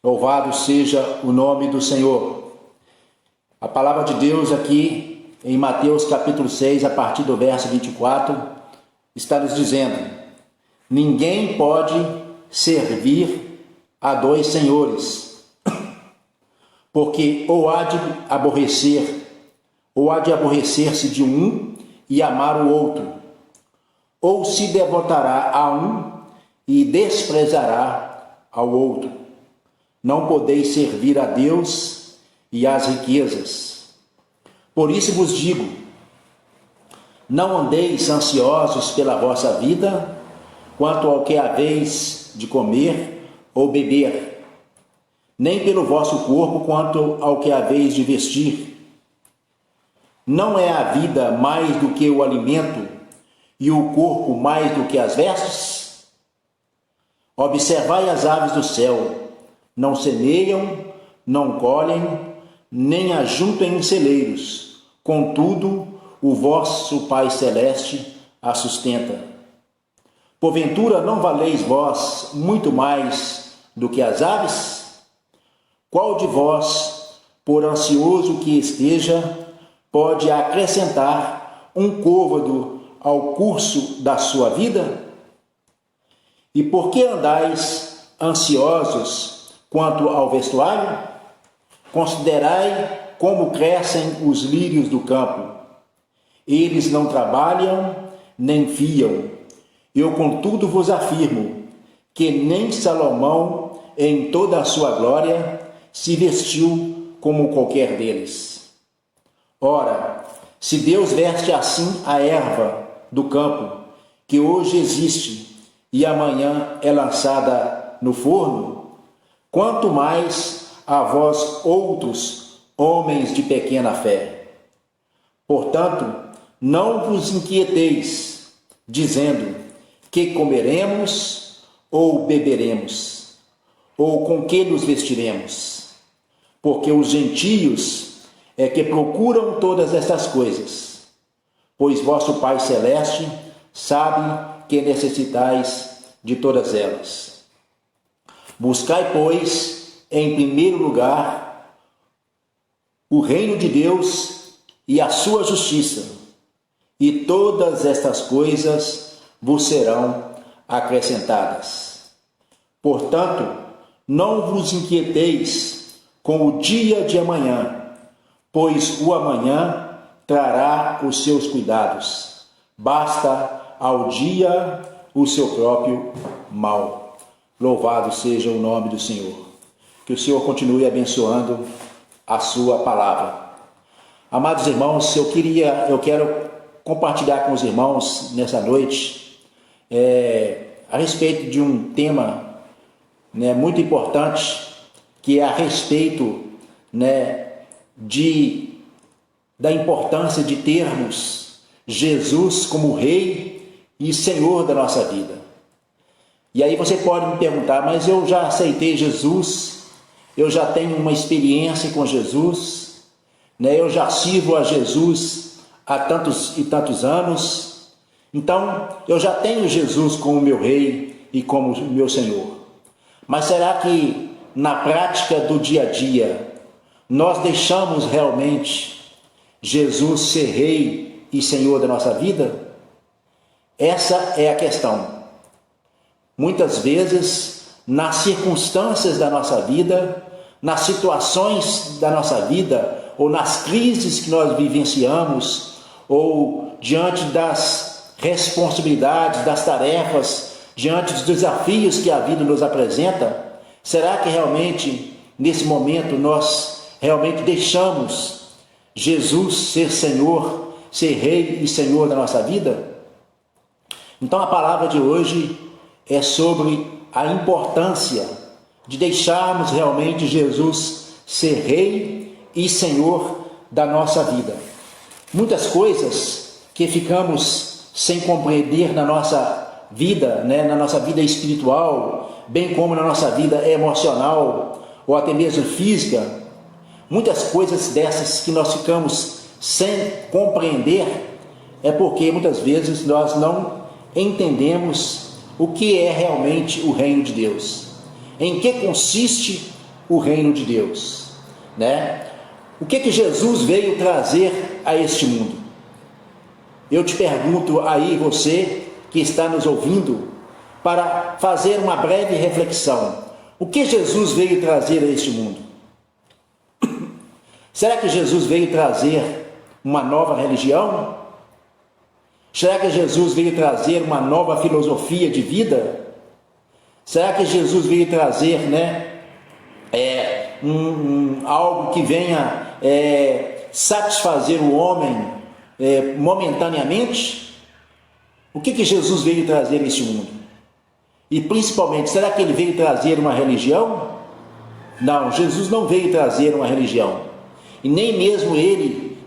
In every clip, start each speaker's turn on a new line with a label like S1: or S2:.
S1: Louvado seja o nome do Senhor. A palavra de Deus aqui em Mateus capítulo 6, a partir do verso 24, está nos dizendo: ninguém pode servir a dois senhores, porque ou há de aborrecer-se de um e amar o outro, ou se devotará a um e desprezará ao outro. Não podeis servir a Deus e às riquezas. Por isso vos digo, não andeis ansiosos pela vossa vida, quanto ao que haveis de comer ou beber, nem pelo vosso corpo, quanto ao que haveis de vestir. Não é a vida mais do que o alimento, e o corpo mais do que as vestes? Observai as aves do céu, não semeiam, não colhem, nem ajuntam em celeiros, contudo, o vosso Pai Celeste a sustenta. Porventura não valeis vós muito mais do que as aves? Qual de vós, por ansioso que esteja, pode acrescentar um côvado ao curso da sua vida? E por que andais ansiosos quanto ao vestuário? Considerai como crescem os lírios do campo. Eles não trabalham, nem fiam. Eu, contudo, vos afirmo que nem Salomão, em toda a sua glória, se vestiu como qualquer deles. Ora, se Deus veste assim a erva do campo, que hoje existe e amanhã é lançada no forno, quanto mais a vós outros, homens de pequena fé. Portanto, não vos inquieteis, dizendo: que comeremos ou beberemos, ou com que nos vestiremos? Porque os gentios é que procuram todas estas coisas, pois vosso Pai Celeste sabe que necessitais de todas elas. Buscai, pois, em primeiro lugar o reino de Deus e a sua justiça, e todas estas coisas vos serão acrescentadas. Portanto, não vos inquieteis com o dia de amanhã, pois o amanhã trará os seus cuidados. Basta ao dia o seu próprio mal. Louvado seja o nome do Senhor. Que o Senhor continue abençoando a sua palavra. Amados irmãos, eu quero compartilhar com os irmãos nessa noite a respeito de um tema muito importante, que é a respeito da importância de termos Jesus como Rei e Senhor da nossa vida. E aí você pode me perguntar: mas eu já aceitei Jesus, eu já tenho uma experiência com Jesus, eu já sirvo a Jesus há tantos e tantos anos, então eu já tenho Jesus como meu Rei e como meu Senhor. Mas será que na prática do dia a dia nós deixamos realmente Jesus ser Rei e Senhor da nossa vida? Essa é a questão. Muitas vezes, nas circunstâncias da nossa vida, nas situações da nossa vida, ou nas crises que nós vivenciamos, ou diante das responsabilidades, das tarefas, diante dos desafios que a vida nos apresenta, será que realmente, nesse momento, nós realmente deixamos Jesus ser Senhor, ser Rei e Senhor da nossa vida? Então a palavra de hoje é sobre a importância de deixarmos realmente Jesus ser Rei e Senhor da nossa vida. Muitas coisas que ficamos sem compreender na nossa vida, na nossa vida espiritual, bem como na nossa vida emocional ou até mesmo física, muitas coisas dessas que nós ficamos sem compreender é porque muitas vezes nós não entendemos o que é realmente o reino de Deus, em que consiste o reino de Deus, né? O que Jesus veio trazer a este mundo? Eu te pergunto aí, você que está nos ouvindo, para fazer uma breve reflexão. O que Jesus veio trazer a este mundo? Será que Jesus veio trazer uma nova religião? Será que Jesus veio trazer uma nova filosofia de vida? Será que Jesus veio trazer, algo que venha satisfazer o homem momentaneamente? O que Jesus veio trazer a este mundo? E principalmente, será que ele veio trazer uma religião? Não, Jesus não veio trazer uma religião. E nem mesmo ele,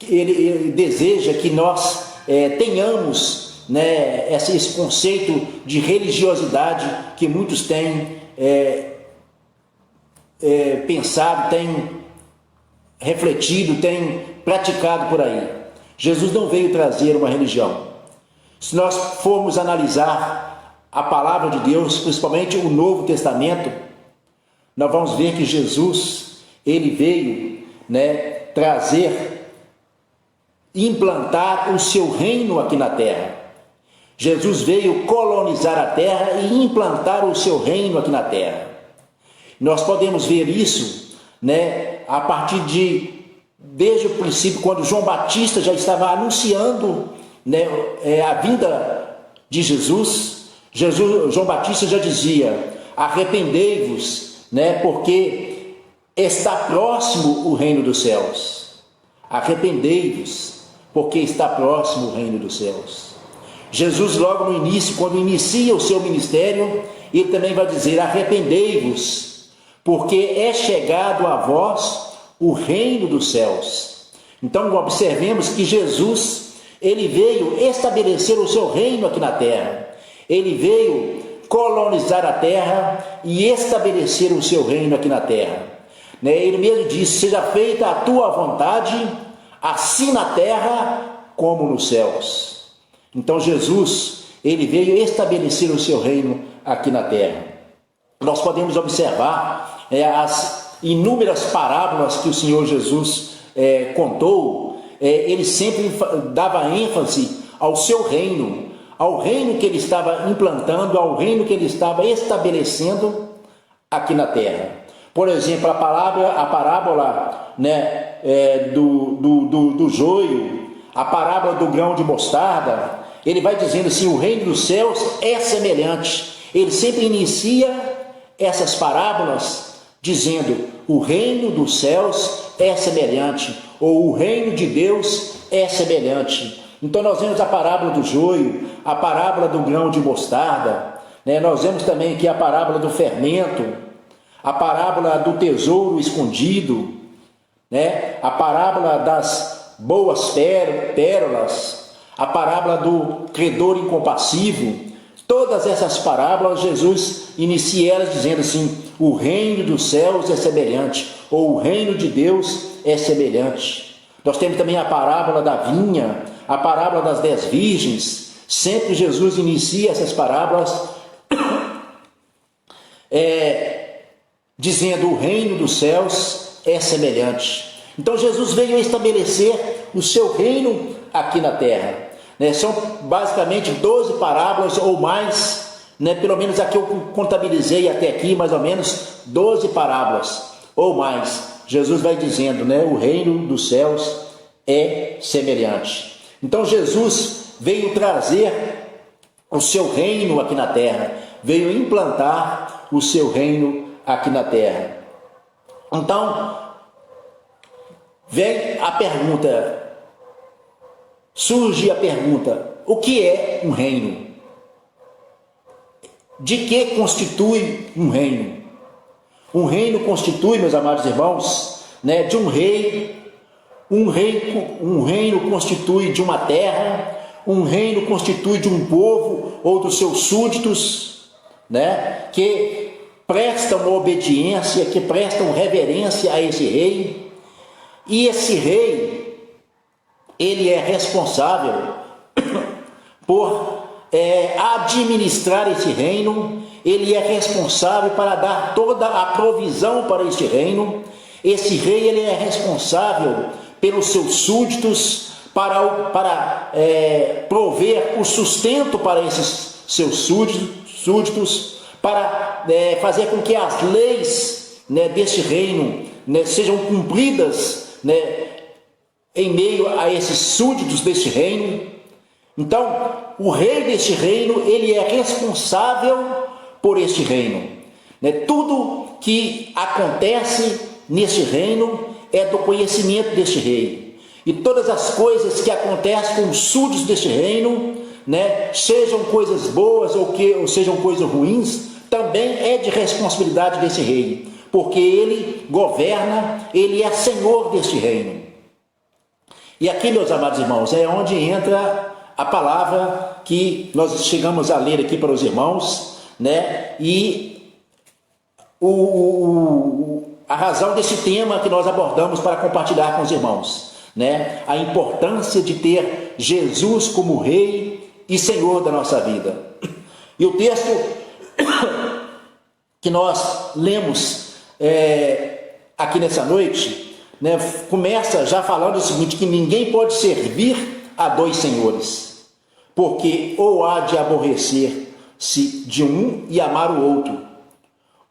S1: ele deseja que nós tenhamos, esse conceito de religiosidade que muitos têm pensado, têm refletido, têm praticado por aí. Jesus não veio trazer uma religião. Se nós formos analisar a palavra de Deus, principalmente o Novo Testamento, nós vamos ver que Jesus, ele veio, trazer, implantar o seu reino aqui na terra. Jesus veio colonizar a terra e implantar o seu reino aqui na terra. Nós podemos ver isso, a partir desde o princípio, quando João Batista já estava anunciando, a vinda de Jesus. João Batista já dizia: arrependei-vos, porque está próximo o reino dos céus. Arrependei-vos, porque está próximo o reino dos céus. Jesus, logo no início, quando inicia o seu ministério, ele também vai dizer: arrependei-vos, porque é chegado a vós o reino dos céus. Então observemos que Jesus, ele veio estabelecer o seu reino aqui na terra. Ele veio colonizar a terra e estabelecer o seu reino aqui na terra. Ele mesmo disse: seja feita a tua vontade, assim na terra como nos céus. Então Jesus, ele veio estabelecer o seu reino aqui na terra. Nós podemos observar as inúmeras parábolas que o Senhor Jesus contou. Ele sempre dava ênfase ao seu reino, ao reino que ele estava implantando, ao reino que ele estava estabelecendo aqui na terra. Por exemplo, a parábola do joio, a parábola do grão de mostarda, ele vai dizendo assim: o reino dos céus é semelhante. Ele sempre inicia essas parábolas dizendo: o reino dos céus é semelhante, ou o reino de Deus é semelhante. Então nós vemos a parábola do joio, a parábola do grão de mostarda, nós vemos também aqui a parábola do fermento, a parábola do tesouro escondido, a parábola das boas pérolas, a parábola do credor incompassivo. Todas essas parábolas, Jesus inicia elas dizendo assim: o reino dos céus é semelhante, ou o reino de Deus é semelhante. Nós temos também a parábola da vinha, a parábola das 10 virgens. Sempre Jesus inicia essas parábolas dizendo: o reino dos céus é semelhante. Então Jesus veio estabelecer o seu reino aqui na terra. São basicamente 12 parábolas ou mais, pelo menos aqui eu contabilizei até aqui, mais ou menos 12 parábolas ou mais. Jesus vai dizendo, o reino dos céus é semelhante. Então Jesus veio trazer o seu reino aqui na terra, veio implantar o seu reino aqui na terra. Então, vem a pergunta, surge a pergunta: o que é um reino? De que constitui um reino? Um reino constitui, meus amados irmãos, de um rei. Um reino constitui de uma terra. Um reino constitui de um povo ou dos seus súditos, que prestam obediência, que prestam reverência a esse rei. E esse rei, ele é responsável por administrar esse reino, ele é responsável para dar toda a provisão para este reino. Esse rei, ele é responsável pelos seus súditos, para prover o sustento para esses seus súditos, para fazer com que as leis, deste reino, sejam cumpridas, em meio a esses súditos deste reino. Então, o rei deste reino, ele é responsável por este reino. Tudo que acontece neste reino é do conhecimento deste rei. E todas as coisas que acontecem com os súditos deste reino, sejam coisas boas ou sejam coisas ruins, também é de responsabilidade desse rei, porque ele governa, ele é senhor deste reino. E aqui, meus amados irmãos, é onde entra a palavra que nós chegamos a ler aqui para os irmãos, e a razão desse tema que nós abordamos para compartilhar com os irmãos, a importância de ter Jesus como Rei e Senhor da nossa vida. E o texto que nós lemos aqui nessa noite, começa já falando o seguinte, que ninguém pode servir a dois senhores, porque ou há de aborrecer-se de um e amar o outro,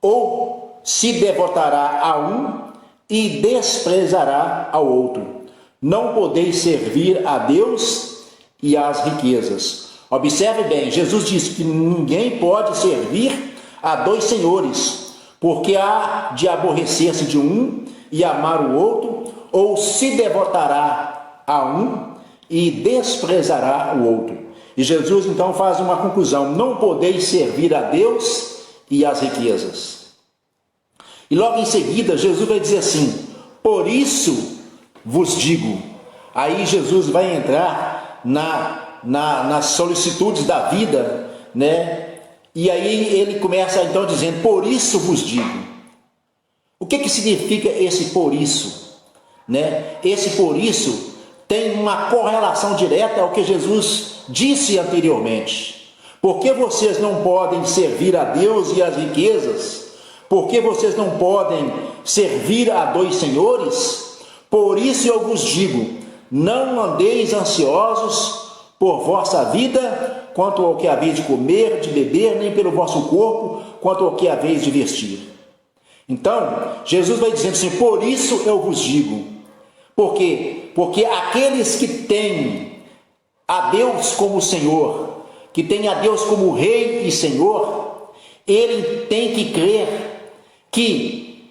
S1: ou se devotará a um e desprezará ao outro. Não podeis servir a Deus e às riquezas. Observe bem, Jesus diz que ninguém pode servir a dois senhores, porque há de aborrecer-se de um e amar o outro, ou se devotará a um e desprezará o outro. E Jesus então faz uma conclusão: não podeis servir a Deus e às riquezas. E logo em seguida Jesus vai dizer assim: por isso vos digo. Aí Jesus vai entrar nas solicitudes da vida, e aí ele começa então dizendo: por isso vos digo. O que significa esse por isso? Esse por isso tem uma correlação direta ao que Jesus disse anteriormente. Porque vocês não podem servir a Deus e às riquezas? Porque vocês não podem servir a dois senhores? Por isso eu vos digo: não andeis ansiosos por vossa vida, quanto ao que haveis de comer, de beber, nem pelo vosso corpo, quanto ao que haveis de vestir. Então, Jesus vai dizendo assim: por isso eu vos digo. Por quê? Porque aqueles que têm a Deus como Senhor, que têm a Deus como Rei e Senhor, ele tem que crer que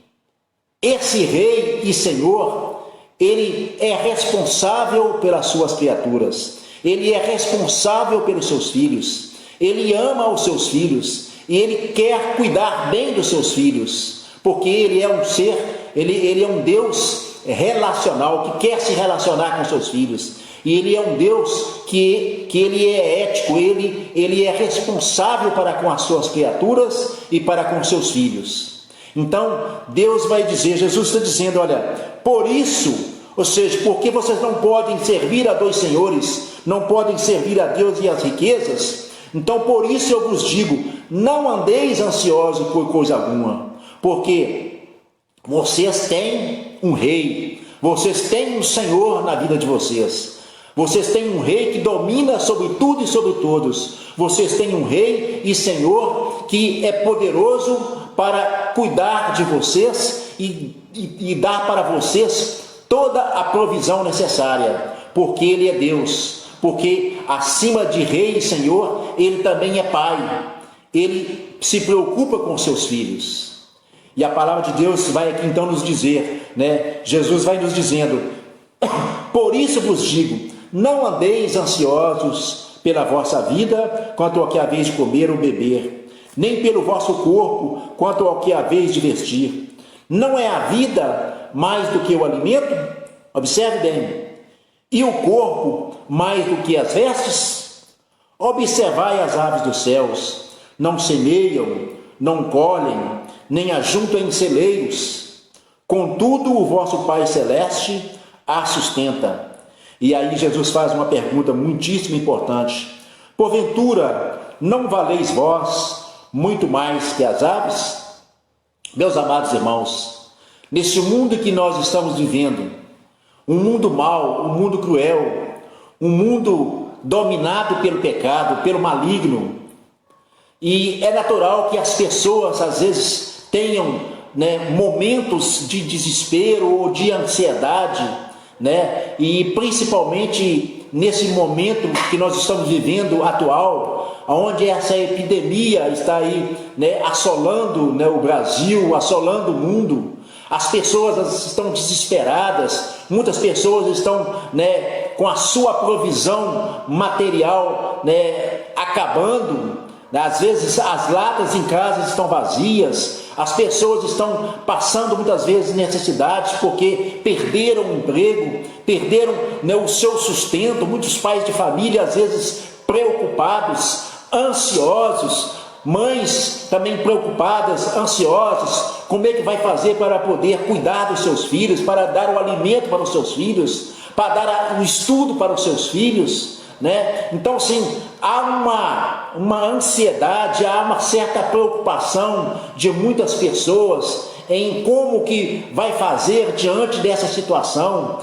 S1: esse Rei e Senhor, ele é responsável pelas suas criaturas, ele é responsável pelos seus filhos, ele ama os seus filhos e ele quer cuidar bem dos seus filhos. Porque ele é um ser, ele é um Deus relacional, que quer se relacionar com seus filhos. E ele é um Deus que ele é ético, ele é responsável para com as suas criaturas e para com seus filhos. Então, Deus vai dizer, Jesus está dizendo, olha, por isso, ou seja, porque vocês não podem servir a dois senhores, não podem servir a Deus e as riquezas, então por isso eu vos digo, não andeis ansiosos por coisa alguma. Porque vocês têm um rei, vocês têm um Senhor na vida de vocês, vocês têm um rei que domina sobre tudo e sobre todos, vocês têm um rei e Senhor que é poderoso para cuidar de vocês e dar para vocês toda a provisão necessária, porque Ele é Deus, porque acima de rei e Senhor, Ele também é Pai, Ele se preocupa com seus filhos. E a palavra de Deus vai aqui então nos dizer, Jesus vai nos dizendo: por isso vos digo, não andeis ansiosos pela vossa vida, quanto ao que haveis de comer ou beber, nem pelo vosso corpo, quanto ao que haveis de vestir. Não é a vida mais do que o alimento? Observe bem. E o corpo mais do que as vestes? Observai as aves dos céus, não semeiam, não colhem, nem ajuntam em celeiros, contudo o vosso Pai Celeste a sustenta. E aí Jesus faz uma pergunta muitíssimo importante: Porventura, não valeis vós muito mais que as aves? Meus amados irmãos, nesse mundo que nós estamos vivendo, um mundo mau, um mundo cruel, um mundo dominado pelo pecado, pelo maligno, e é natural que as pessoas às vezes tenham, momentos de desespero ou de ansiedade, e principalmente nesse momento que nós estamos vivendo atual, onde essa epidemia está aí, assolando, o Brasil, assolando o mundo. As pessoas estão desesperadas, muitas pessoas estão, com a sua provisão material, acabando. Às vezes as latas em casa estão vazias, as pessoas estão passando muitas vezes necessidades porque perderam o emprego, perderam, o seu sustento. Muitos pais de família às vezes preocupados, ansiosos, mães também preocupadas, ansiosas, como é que vai fazer para poder cuidar dos seus filhos, para dar o alimento para os seus filhos, para dar o estudo para os seus filhos, Então, sim, há uma ansiedade, há uma certa preocupação de muitas pessoas em como que vai fazer diante dessa situação,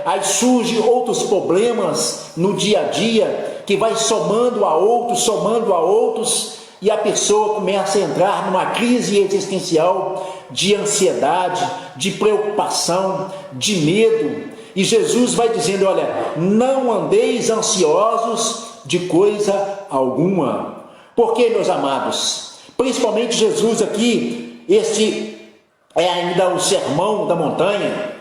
S1: Aí surgem outros problemas no dia a dia, que vai somando a outros, e a pessoa começa a entrar numa crise existencial de ansiedade, de preocupação, de medo. E Jesus vai dizendo, olha, não andeis ansiosos de coisa alguma. Por quê, meus amados? Principalmente Jesus aqui, este é ainda o sermão da montanha.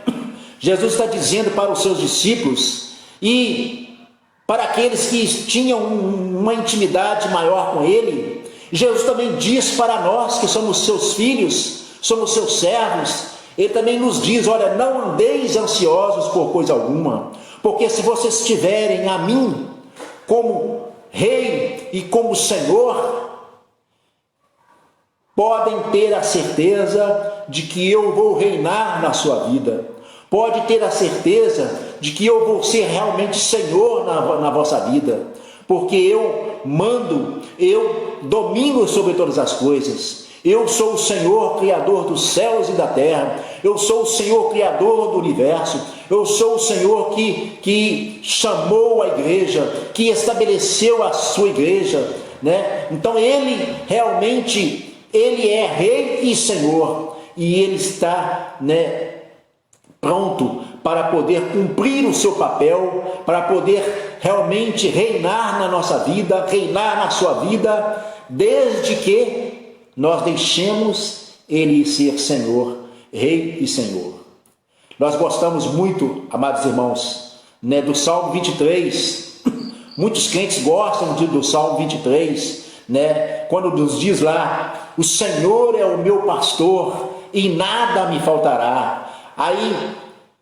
S1: Jesus está dizendo para os seus discípulos e para aqueles que tinham uma intimidade maior com ele. Jesus também diz para nós que somos seus filhos, somos seus servos. Ele também nos diz, olha, não andeis ansiosos por coisa alguma, porque se vocês tiverem a mim como Rei e como Senhor, podem ter a certeza de que eu vou reinar na sua vida. Pode ter a certeza de que eu vou ser realmente Senhor na vossa vida, porque eu mando, eu domino sobre todas as coisas. Eu sou o Senhor, Criador dos céus e da terra. Eu sou o Senhor, Criador do universo. Eu sou o Senhor que chamou a igreja, que estabeleceu a sua igreja, Então Ele realmente, Ele é Rei e Senhor, e Ele está, pronto para poder cumprir o seu papel, para poder realmente reinar na nossa vida, reinar na sua vida, desde que nós deixemos Ele ser Senhor, Rei e Senhor. Nós gostamos muito, amados irmãos, do Salmo 23. Muitos crentes gostam do Salmo 23, quando nos diz lá, o Senhor é o meu pastor e nada me faltará. Aí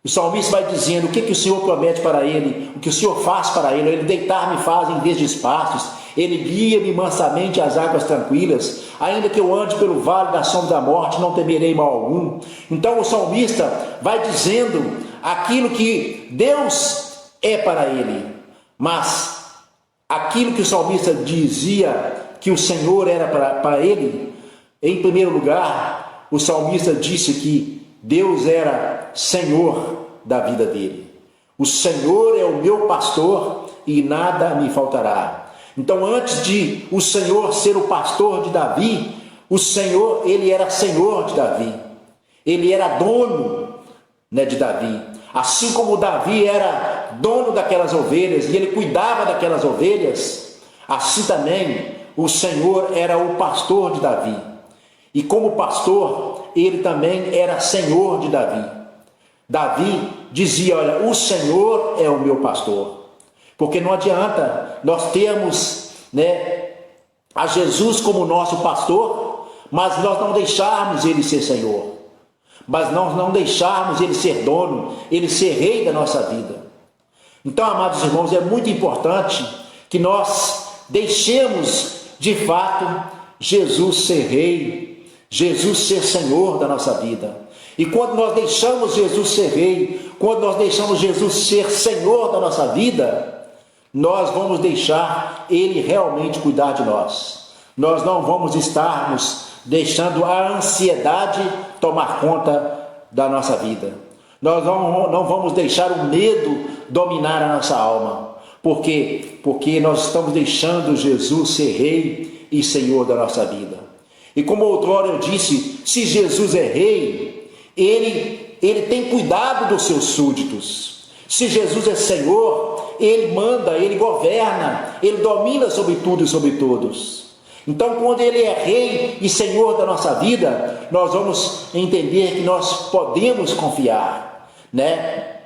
S1: o salmista vai dizendo o que o Senhor promete para ele, o que o Senhor faz para ele. Ele deitar-me faz em vez de espaços, Ele guia-me mansamente às águas tranquilas. Ainda que eu ande pelo vale da sombra da morte, não temerei mal algum. Então o salmista vai dizendo aquilo que Deus é para ele, mas aquilo que o salmista dizia que o Senhor era para ele, em primeiro lugar, o salmista disse que Deus era Senhor da vida dele. O Senhor é o meu pastor e nada me faltará. Então, antes de o Senhor ser o pastor de Davi, o Senhor, ele era Senhor de Davi. Ele era dono, de Davi. Assim como Davi era dono daquelas ovelhas e ele cuidava daquelas ovelhas, assim também o Senhor era o pastor de Davi. E como pastor, ele também era Senhor de Davi. Davi dizia, olha, o Senhor é o meu pastor. Porque não adianta nós termos, a Jesus como nosso pastor, mas nós não deixarmos Ele ser Senhor. Mas nós não deixarmos Ele ser dono, Ele ser Rei da nossa vida. Então, amados irmãos, é muito importante que nós deixemos, de fato, Jesus ser Rei, Jesus ser Senhor da nossa vida. E quando nós deixamos Jesus ser Rei, quando nós deixamos Jesus ser Senhor da nossa vida, nós vamos deixar Ele realmente cuidar de nós. Nós não vamos estarmos deixando a ansiedade tomar conta da nossa vida. Nós não vamos deixar o medo dominar a nossa alma. Por quê? Porque nós estamos deixando Jesus ser Rei e Senhor da nossa vida. E como outrora eu disse, se Jesus é Rei, Ele tem cuidado dos seus súditos. Se Jesus é Senhor, Ele manda, Ele governa, Ele domina sobre tudo e sobre todos. Então, quando Ele é Rei e Senhor da nossa vida, nós vamos entender que nós podemos confiar, né?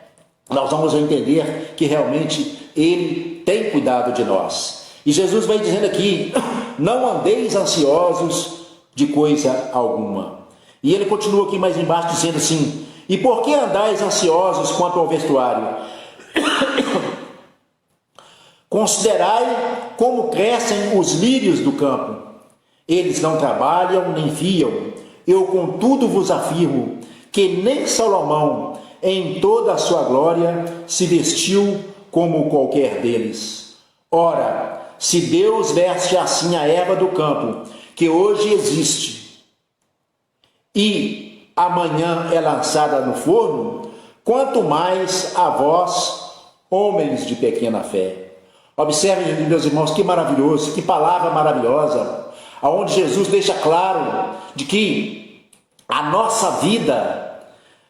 S1: Nós vamos entender que realmente Ele tem cuidado de nós. E Jesus vai dizendo aqui, não andeis ansiosos de coisa alguma. E Ele continua aqui mais embaixo dizendo assim, e por que andais ansiosos quanto ao vestuário? Considerai como crescem os lírios do campo. Eles não trabalham nem fiam. Eu, contudo, vos afirmo que nem Salomão, em toda a sua glória, se vestiu como qualquer deles. Ora, se Deus veste assim a erva do campo, que hoje existe, e amanhã é lançada no forno, quanto mais a vós, homens de pequena fé. Observem, meus irmãos, que maravilhoso, que palavra maravilhosa, aonde Jesus deixa claro de que a nossa vida,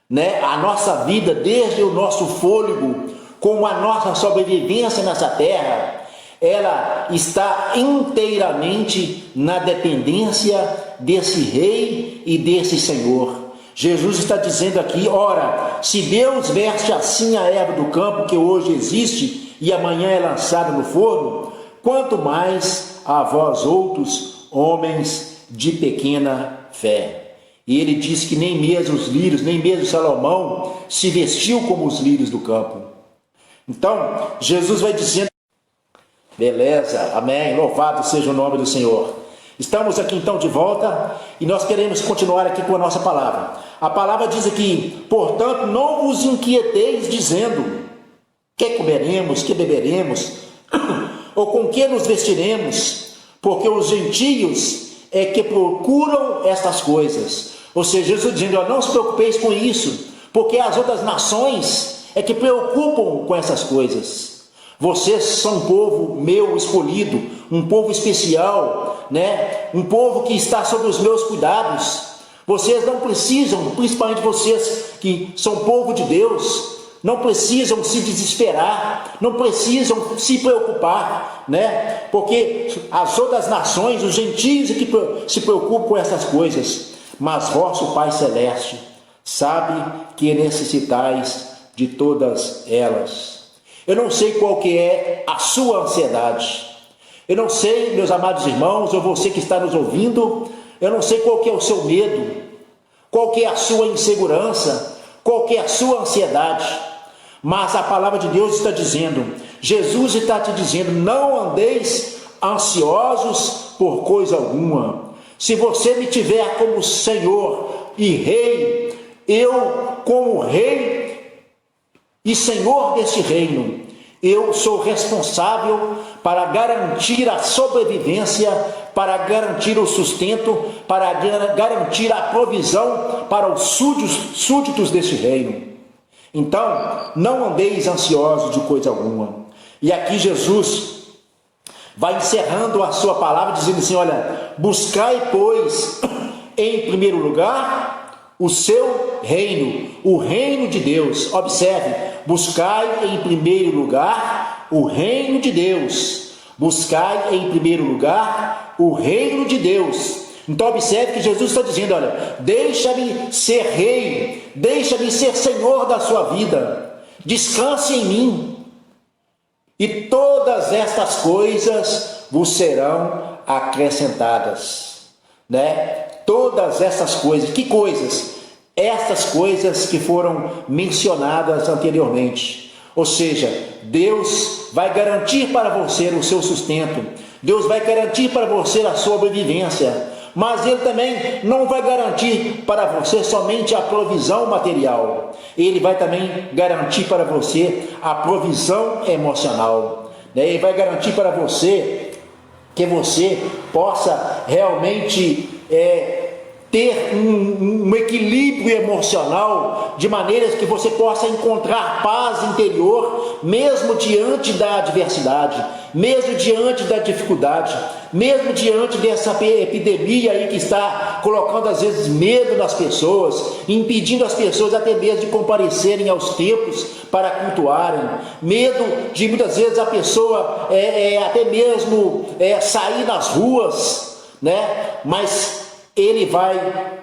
S1: né, a nossa vida, desde o nosso fôlego, como a nossa sobrevivência nessa terra, ela está inteiramente na dependência desse Rei e desse Senhor. Jesus está dizendo aqui, ora, se Deus veste assim a erva do campo que hoje existe e amanhã é lançada no forno, quanto mais a vós outros, homens de pequena fé. E ele diz que nem mesmo os lírios, nem mesmo Salomão se vestiu como os lírios do campo. Então, Jesus vai dizendo, beleza, amém, louvado seja o nome do Senhor. Estamos aqui então de volta e nós queremos continuar aqui com a nossa palavra. A palavra diz aqui, portanto, não vos inquieteis dizendo, que comeremos, que beberemos, ou com que nos vestiremos, porque os gentios é que procuram estas coisas. Ou seja, Jesus dizendo, não se preocupeis com isso, porque as outras nações é que preocupam com essas coisas. Vocês são um povo meu escolhido, um povo especial, né? Um povo que está sob os meus cuidados. Vocês não precisam, principalmente vocês que são povo de Deus, não precisam se desesperar, não precisam se preocupar, né? Porque as outras nações, os gentios é que se preocupam com essas coisas, mas vosso Pai Celeste sabe que necessitais de todas elas. Eu não sei qual que é a sua ansiedade, eu não sei, meus amados irmãos, ou você que está nos ouvindo, eu não sei qual que é o seu medo, qual que é a sua insegurança, qual que é a sua ansiedade, mas a palavra de Deus está dizendo, Jesus está te dizendo, não andeis ansiosos por coisa alguma. Se você me tiver como Senhor e Rei, eu como Rei e Senhor deste reino, eu sou responsável para garantir a sobrevivência, para garantir o sustento, para garantir a provisão para os súditos deste reino. Então, não andeis ansiosos de coisa alguma. E aqui Jesus vai encerrando a sua palavra, dizendo assim, olha, buscai, pois, em primeiro lugar, o seu reino, o reino de Deus. Observe, buscai em primeiro lugar o reino de Deus. Buscai em primeiro lugar o reino de Deus. Então observe que Jesus está dizendo, olha, deixa-me ser Rei, deixa-me ser Senhor da sua vida, descanse em mim, e todas estas coisas vos serão acrescentadas, né? Todas essas coisas, que coisas? Estas coisas que foram mencionadas anteriormente, ou seja, Deus vai garantir para você o seu sustento, Deus vai garantir para você a sobrevivência, mas Ele também não vai garantir para você somente a provisão material, Ele vai também garantir para você a provisão emocional. né? E vai garantir para você que você possa realmente ter um equilíbrio emocional, de maneiras que você possa encontrar paz interior, mesmo diante da adversidade, mesmo diante da dificuldade, mesmo diante dessa epidemia aí que está colocando às vezes medo nas pessoas, impedindo as pessoas até mesmo de comparecerem aos templos para cultuarem, medo de muitas vezes a pessoa até mesmo sair nas ruas, né? Mas Ele vai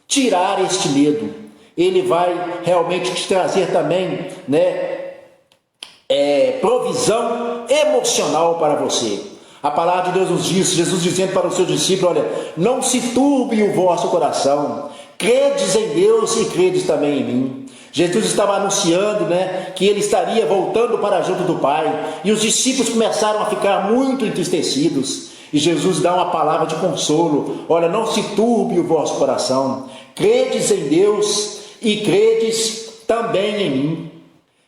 S1: tirar este medo, Ele vai realmente te trazer também, né, provisão emocional para você. A palavra de Deus nos diz, Jesus dizendo para os seus discípulos: olha, não se turbe o vosso coração, credes em Deus e credes também em mim. Jesus estava anunciando, né, que ele estaria voltando para junto do Pai, e os discípulos começaram a ficar muito entristecidos. E Jesus dá uma palavra de consolo: olha, não se turbe o vosso coração, credes em Deus e credes também em mim.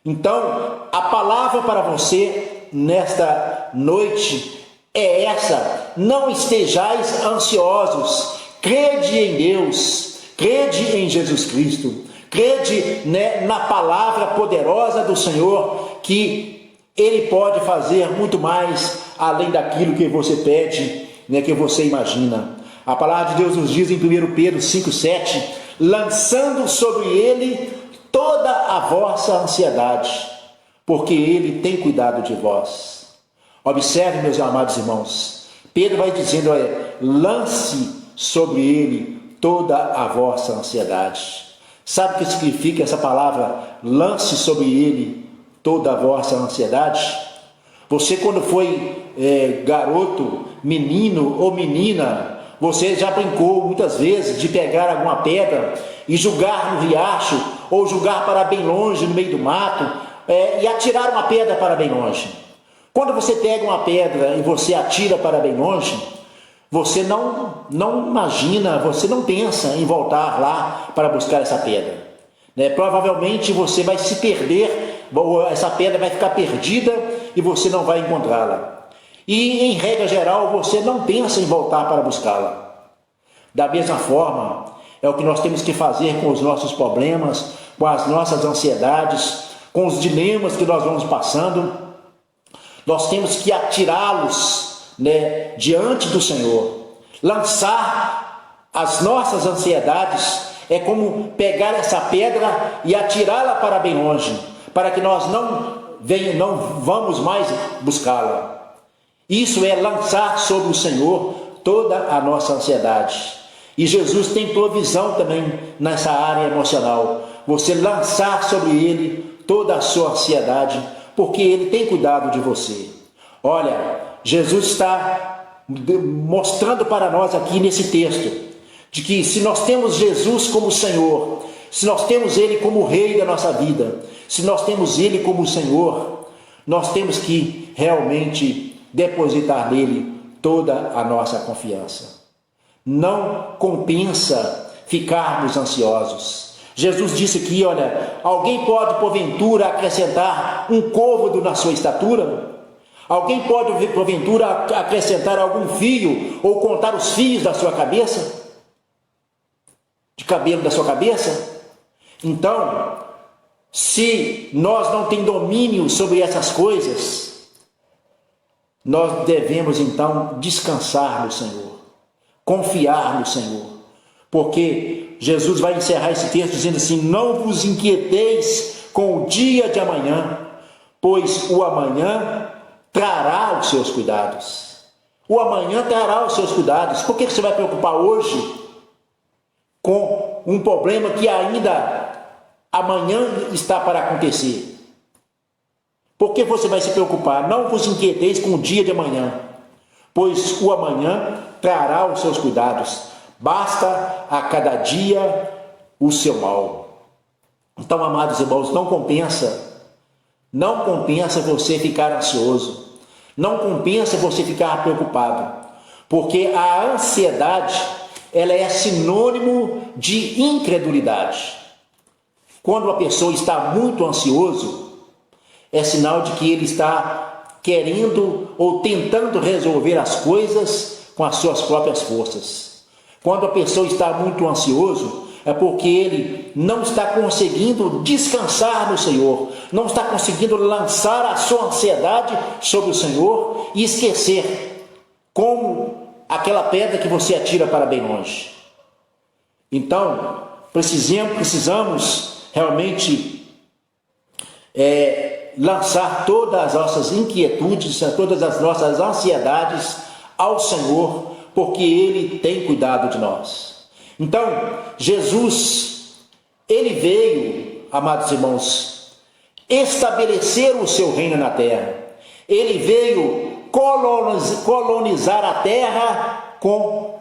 S1: Então, a palavra para você nesta noite é essa: não estejais ansiosos, crede em Deus, crede em Jesus Cristo, crede, né, na palavra poderosa do Senhor, que Ele pode fazer muito mais além daquilo que você pede, né, que você imagina. A palavra de Deus nos diz em 1 Pedro 5,7: lançando sobre Ele toda a vossa ansiedade, porque Ele tem cuidado de vós. Observe, meus amados irmãos, Pedro vai dizendo: olha, lance sobre Ele toda a vossa ansiedade. Sabe o que significa essa palavra, lance sobre Ele toda a vossa ansiedade? Você, quando foi garoto, menino ou menina, você já brincou muitas vezes de pegar alguma pedra e jogar no riacho, ou jogar para bem longe no meio do mato, e atirar uma pedra para bem longe. Quando você pega uma pedra e você atira para bem longe, você não imagina, você não pensa em voltar lá para buscar essa pedra, né? Provavelmente você vai se perder, essa pedra vai ficar perdida e você não vai encontrá-la. E, em regra geral, você não pensa em voltar para buscá-la. Da mesma forma, é o que nós temos que fazer com os nossos problemas, com as nossas ansiedades, com os dilemas que nós vamos passando. Nós temos que atirá-los, né, diante do Senhor. Lançar as nossas ansiedades é como pegar essa pedra e atirá-la para bem longe, para que nós não vamos mais buscá-la. Isso é lançar sobre o Senhor toda a nossa ansiedade. E Jesus tem provisão também nessa área emocional. Você lançar sobre Ele toda a sua ansiedade, porque Ele tem cuidado de você. Olha, Jesus está mostrando para nós aqui nesse texto, de que se nós temos Jesus como Senhor, se nós temos Ele como Rei da nossa vida, se nós temos Ele como Senhor, nós temos que realmente depositar nele toda a nossa confiança. Não compensa ficarmos ansiosos. Jesus disse aqui, olha, alguém pode porventura acrescentar um côvado na sua estatura? Alguém pode porventura acrescentar algum fio ou contar os fios da sua cabeça? De cabelo da sua cabeça? Então, se nós não temos domínio sobre essas coisas, nós devemos então descansar no Senhor, confiar no Senhor, porque Jesus vai encerrar esse texto dizendo assim: não vos inquieteis com o dia de amanhã, pois o amanhã trará os seus cuidados. O amanhã trará os seus cuidados. Por que você vai preocupar hoje com um problema que ainda amanhã está para acontecer? Por que você vai se preocupar? Não vos inquieteis com o dia de amanhã, pois o amanhã trará os seus cuidados. Basta a cada dia o seu mal. Então, amados irmãos, não compensa você ficar ansioso, não compensa você ficar preocupado, porque a ansiedade, ela é sinônimo de incredulidade. Quando uma pessoa está muito ansioso, é sinal de que ele está querendo ou tentando resolver as coisas com as suas próprias forças. Quando a pessoa está muito ansioso, é porque ele não está conseguindo descansar no Senhor, não está conseguindo lançar a sua ansiedade sobre o Senhor e esquecer, como aquela pedra que você atira para bem longe. Então, precisamos realmente lançar todas as nossas inquietudes, todas as nossas ansiedades ao Senhor, porque Ele tem cuidado de nós. Então, Jesus, Ele veio, amados irmãos, estabelecer o seu reino na terra. Ele veio colonizar a terra com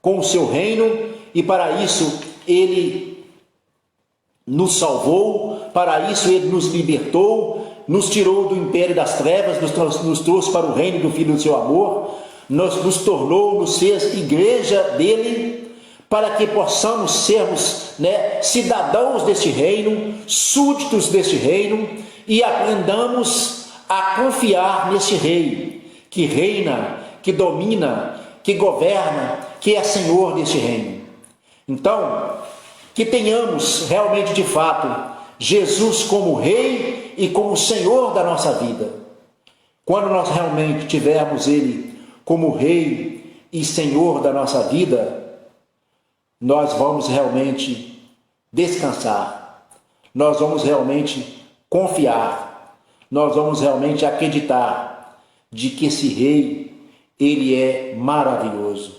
S1: o seu reino, e para isso Ele nos salvou, para isso Ele nos libertou, nos tirou do império das trevas, nos trouxe para o reino do Filho do seu amor, nos tornou, nos fez igreja dele, para que possamos sermos cidadãos deste reino, súditos deste reino, e aprendamos a confiar neste rei, que reina, que domina, que governa, que é Senhor deste reino. Então, que tenhamos realmente de fato Jesus como Rei e como Senhor da nossa vida. Quando nós realmente tivermos Ele como Rei e Senhor da nossa vida, nós vamos realmente descansar, nós vamos realmente confiar, nós vamos realmente acreditar de que esse Rei, Ele é maravilhoso,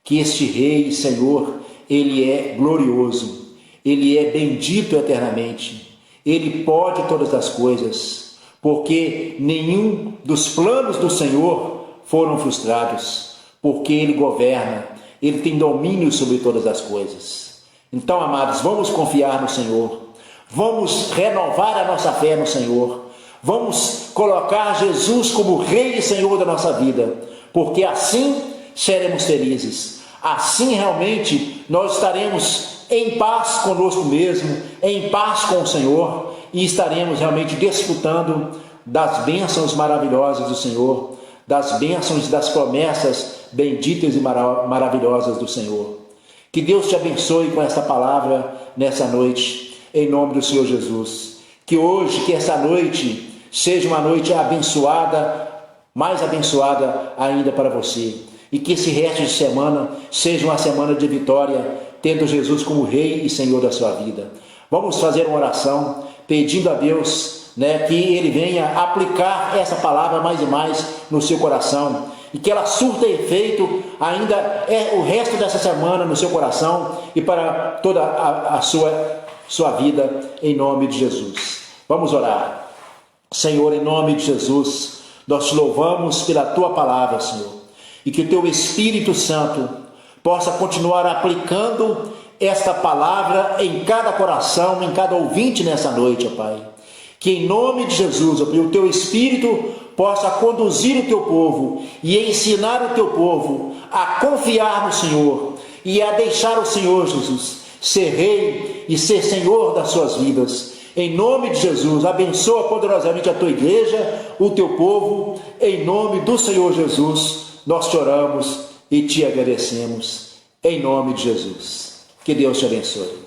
S1: que este Rei e Senhor, Ele é glorioso, Ele é bendito eternamente, Ele pode todas as coisas, porque nenhum dos planos do Senhor foram frustrados, porque Ele governa, Ele tem domínio sobre todas as coisas. Então, amados, vamos confiar no Senhor, vamos renovar a nossa fé no Senhor, vamos colocar Jesus como Rei e Senhor da nossa vida, porque assim seremos felizes, assim realmente nós estaremos em paz conosco mesmo, em paz com o Senhor, e estaremos realmente desfrutando das bênçãos maravilhosas do Senhor, das bênçãos e das promessas benditas e maravilhosas do Senhor. Que Deus te abençoe com esta palavra nessa noite, em nome do Senhor Jesus. Que hoje, que essa noite seja uma noite abençoada, mais abençoada ainda para você. E que esse resto de semana seja uma semana de vitória, tendo Jesus como Rei e Senhor da sua vida. Vamos fazer uma oração, pedindo a Deus que Ele venha aplicar essa palavra mais e mais no seu coração, e que ela surta efeito ainda o resto dessa semana no seu coração e para toda a sua vida, em nome de Jesus. Vamos orar. Senhor, em nome de Jesus, nós te louvamos pela tua palavra, Senhor, e que o teu Espírito Santo possa continuar aplicando esta palavra em cada coração, em cada ouvinte nessa noite, ó Pai. Que em nome de Jesus, ó Pai, o teu Espírito possa conduzir o teu povo e ensinar o teu povo a confiar no Senhor e a deixar o Senhor Jesus ser Rei e ser Senhor das suas vidas. Em nome de Jesus, abençoa poderosamente a tua igreja, o teu povo, em nome do Senhor Jesus, nós te oramos e te agradecemos, em nome de Jesus. Que Deus te abençoe.